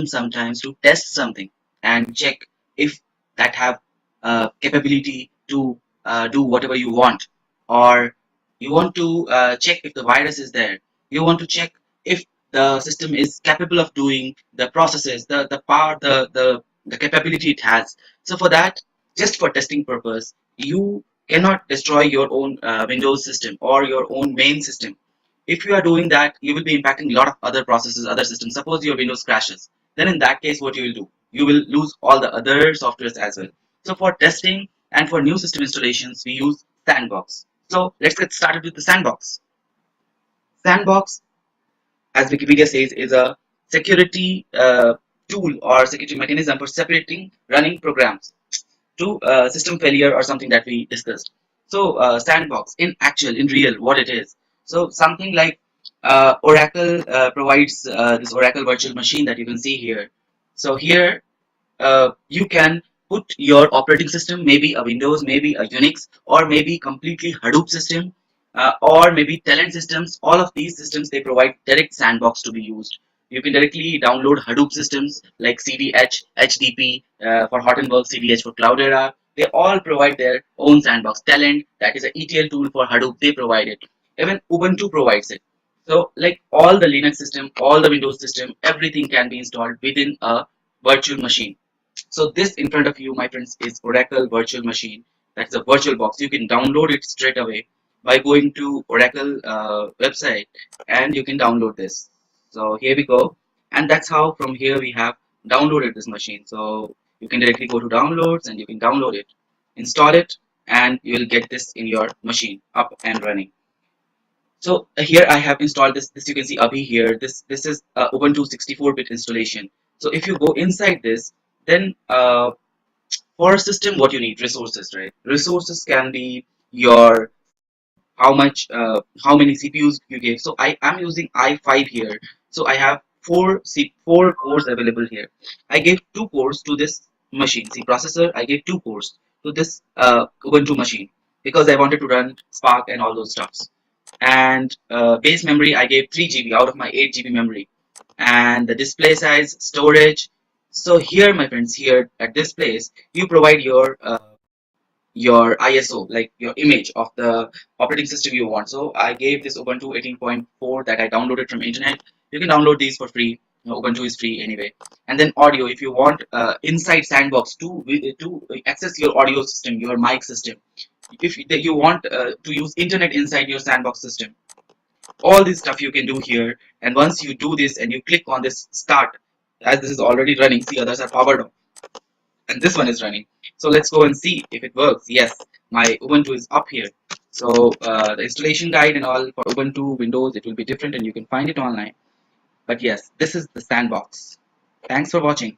sometimes to test something and check if that have capability to do whatever you want, or you want to check if the virus is there, you want to check if the system is capable of doing the processes, the power, the capability it has. So for that, just for testing purpose, you cannot destroy your own Windows system or your own main system. If you are doing that, you will be impacting a lot of other processes, other systems. Suppose your Windows crashes, then in that case, what you will do? You will lose all the other softwares as well. So for testing and for new system installations, we use Sandbox. So let's get started with the Sandbox. Sandbox, as Wikipedia says, is a security tool or security mechanism for separating running programs to system failure or something that we discussed. So Sandbox, in real, what it is. So something like Oracle provides this Oracle virtual machine that you can see here. So here you can put your operating system, maybe a Windows, maybe a Unix, or maybe completely Hadoop system, or maybe Talent systems. All of these systems, they provide direct Sandbox to be used. You can directly download Hadoop systems like CDH, HDP for Hot and Work, CDH for Cloudera. They all provide their own Sandbox. Talent, that is an ETL tool for Hadoop, they provide it. Even Ubuntu provides it. So like all the Linux system, all the Windows system, everything can be installed within a virtual machine. So this in front of you, my friends, is Oracle Virtual Machine. That's a virtual box. You can download it straight away by going to Oracle website, and you can download this. So here we go, and that's how from here we have downloaded this machine. So you can directly go to downloads and you can download it, install it, and you will get this in your machine up and running. So here I have installed this. This you can see Abhi here. This is Ubuntu 64-bit installation. So if you go inside this, then for a system, what you need resources, right? Resources can be your how many CPUs you gave. So I am using i5 here. So I have four cores available here. I gave two cores to this machine. See, processor, I gave two cores to this Ubuntu machine because I wanted to run Spark and all those stuffs. And base memory, I gave 3 GB out of my 8 GB memory. And the display size, storage. So here, my friends, here at this place, you provide your ISO, like your image of the operating system you want. So I gave this Ubuntu 18.4 that I downloaded from internet. You can download these for free. Ubuntu is free anyway. And then audio, if you want inside Sandbox to access your audio system, your mic system. If you want to use internet inside your Sandbox system, all this stuff you can do here. And once you do this and you click on this start, as this is already running, see, others are powered on and this one is running. So let's go and see if it works. Yes, my Ubuntu is up here. So the installation guide and all for Ubuntu Windows, it will be different and you can find it online. But yes, this is the Sandbox. Thanks for watching.